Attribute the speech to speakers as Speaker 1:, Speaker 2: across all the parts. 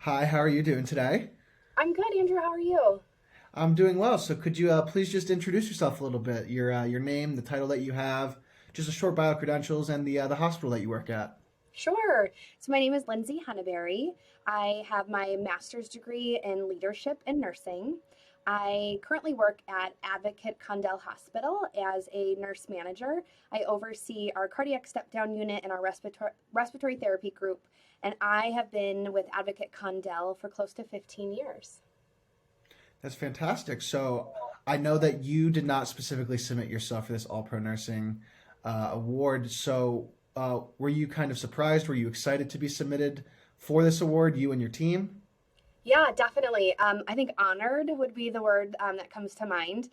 Speaker 1: Hi, how are you doing today?
Speaker 2: I'm good, Andrew. How are you?
Speaker 1: I'm doing well. So could you please just introduce yourself a little bit? Your name, the title that you have, just a short bio credentials, and the hospital that you work at.
Speaker 2: Sure. So, my name is Lindsay Henneberry. I have my master's degree in leadership and nursing. I currently work at Advocate Condell Hospital as a nurse manager. I oversee our cardiac step down unit and our respiratory therapy group. And I have been with Advocate Condell for close to 15 years.
Speaker 1: That's fantastic. So I know that you did not specifically submit yourself for this All Pro Nursing award. So were you kind of surprised? Were you excited to be submitted for this award, you and your team?
Speaker 2: Yeah, definitely. I think honored would be the word that comes to mind.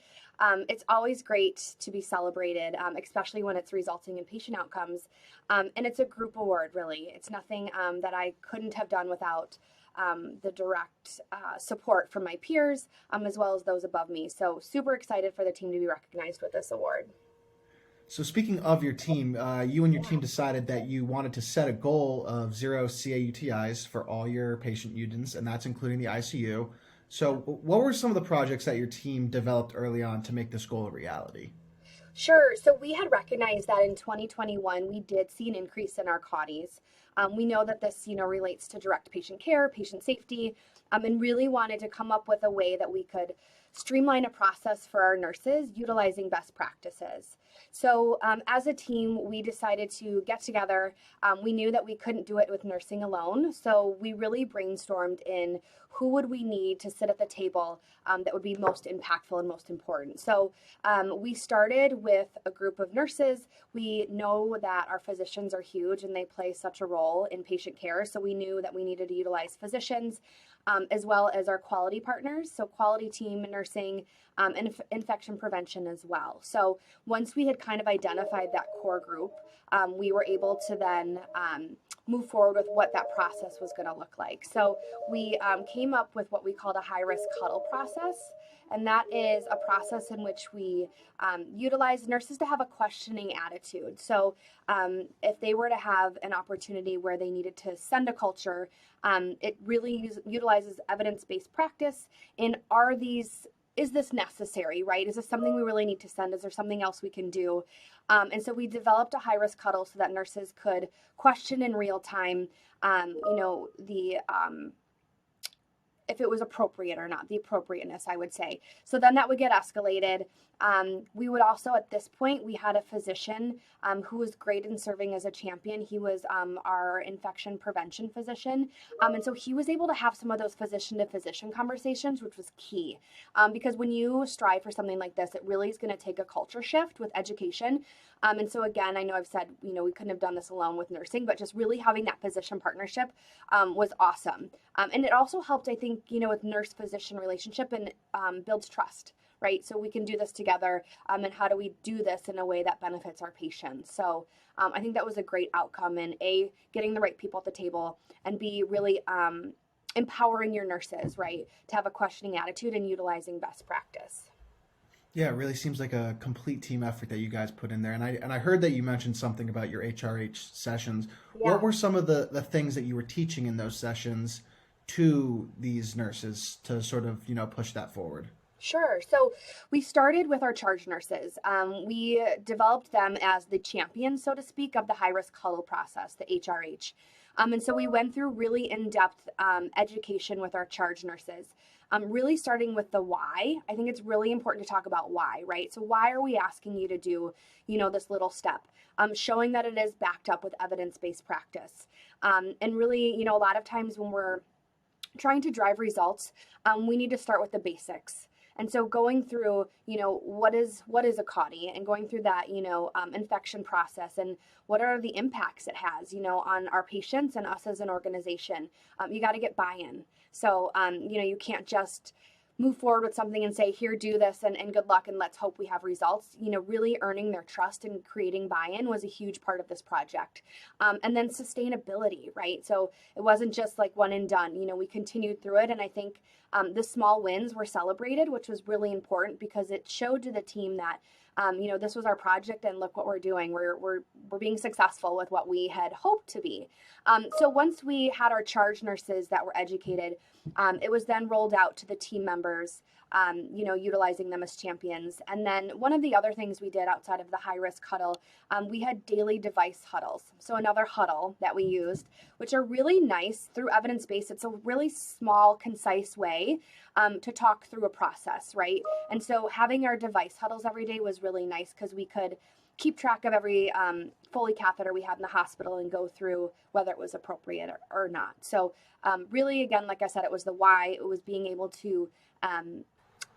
Speaker 2: It's always great to be celebrated, especially when it's resulting in patient outcomes. And it's a group award, really. It's nothing that I couldn't have done without the direct support from my peers, as well as those above me. So, super excited for the team to be recognized with this award.
Speaker 1: So speaking of your team, you and your team decided that you wanted to set a goal of zero CAUTIs for all your patient units, and that's including the ICU. So what were some of the projects that your team developed early on to make this goal a reality?
Speaker 2: Sure. So we had recognized that in 2021, we did see an increase in our CAUTIs. We know that this, relates to direct patient care, patient safety, and really wanted to come up with a way that we could streamline a process for our nurses utilizing best practices. So, as a team, we decided to get together. We knew that we couldn't do it with nursing alone, so we really brainstormed in who would we need to sit at the table that would be most impactful and most important. So, we started with a group of nurses. We know that our physicians are huge and they play such a role in patient care. So we knew that we needed to utilize physicians as well as our quality partners. So quality team, nursing, and infection prevention as well. So once we had kind of identified that core group, we were able to then move forward with what that process was going to look like. So we came up with what we called a high-risk huddle process. And that is a process in which we utilize nurses to have a questioning attitude. So, if they were to have an opportunity where they needed to send a culture, it really utilizes evidence based practice in is this necessary, right? Is this something we really need to send? Is there something else we can do? And so we developed a high risk huddle so that nurses could question in real time, the if it was appropriate or not, the appropriateness, I would say. So then that would get escalated. We would also, at this point, we had a physician who was great in serving as a champion. He was our infection prevention physician. And so he was able to have some of those physician to physician conversations, which was key. Because when you strive for something like this, it really is going to take a culture shift with education. And so again, I know I've said, we couldn't have done this alone with nursing, but just really having that physician partnership was awesome. And it also helped, I think, with nurse physician relationship and builds trust, right? So we can do this together. And how do we do this in a way that benefits our patients? So I think that was a great outcome in A, getting the right people at the table, and B, really empowering your nurses, right, to have a questioning attitude and utilizing best practice.
Speaker 1: Yeah, it really seems like a complete team effort that you guys put in there. And I heard that you mentioned something about your HRH sessions. What
Speaker 2: Yeah.
Speaker 1: were some of the things that you were teaching in those sessions to these nurses to sort of, push that forward?
Speaker 2: Sure. So we started with our charge nurses. We developed them as the champions, so to speak, of the high risk huddle process, the HRH. And so we went through really in depth education with our charge nurses, really starting with the why. I think it's really important to talk about why, right? So, why are we asking you to do, this little step? Showing that it is backed up with evidence based practice. And really, a lot of times when we're trying to drive results, we need to start with the basics. And so going through, what is a CAUTI and going through that, infection process and what are the impacts it has, on our patients and us as an organization. You got to get buy-in. So, you can't just move forward with something and say, here, do this and good luck and let's hope we have results. Really earning their trust and creating buy-in was a huge part of this project. And then sustainability, right? So it wasn't just like one and done. We continued through it. And I think the small wins were celebrated, which was really important because it showed to the team that this was our project and look what we're doing. We're being successful with what we had hoped to be. So once we had our charge nurses that were educated, it was then rolled out to the team members, utilizing them as champions. And then one of the other things we did outside of the high-risk huddle, we had daily device huddles. So another huddle that we used, which are really nice through evidence-based. It's a really small, concise way to talk through a process, right? And so having our device huddles every day was really nice because we could keep track of every Foley catheter we had in the hospital and go through whether it was appropriate or not. So really, again, like I said, it was the why. It was being able to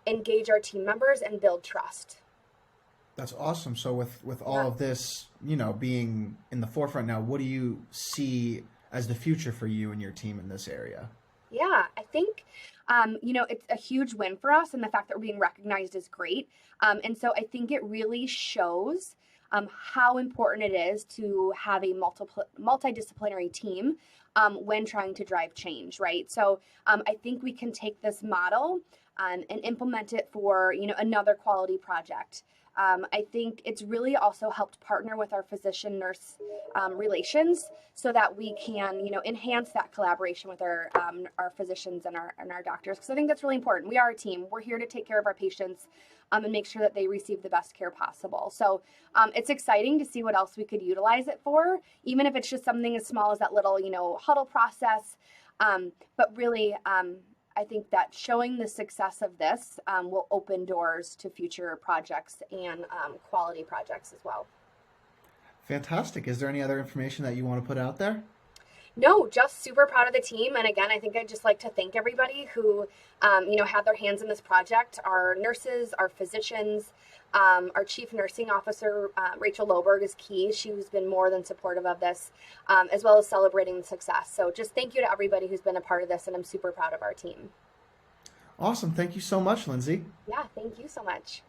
Speaker 2: engage our team members and build trust.
Speaker 1: That's awesome. So with all of this, being in the forefront now, what do you see as the future for you and your team in this area?
Speaker 2: Yeah, I think, it's a huge win for us, and the fact that we're being recognized is great. And so I think it really shows how important it is to have a multidisciplinary team when trying to drive change, right? So I think we can take this model and implement it for, another quality project. I think it's really also helped partner with our physician-nurse relations so that we can, enhance that collaboration with our physicians and our doctors. Because I think that's really important. We are a team. We're here to take care of our patients and make sure that they receive the best care possible. So it's exciting to see what else we could utilize it for, even if it's just something as small as that little, huddle process. But really, I think that showing the success of this will open doors to future projects and quality projects as well.
Speaker 1: Fantastic. Is there any other information that you want to put out there?
Speaker 2: No, just super proud of the team. And again, I think I'd just like to thank everybody who, had their hands in this project, our nurses, our physicians, our chief nursing officer, Rachel Loberg, is key. She's been more than supportive of this, as well as celebrating the success. So just thank you to everybody who's been a part of this, and I'm super proud of our team.
Speaker 1: Awesome. Thank you so much, Lindsay.
Speaker 2: Yeah, thank you so much.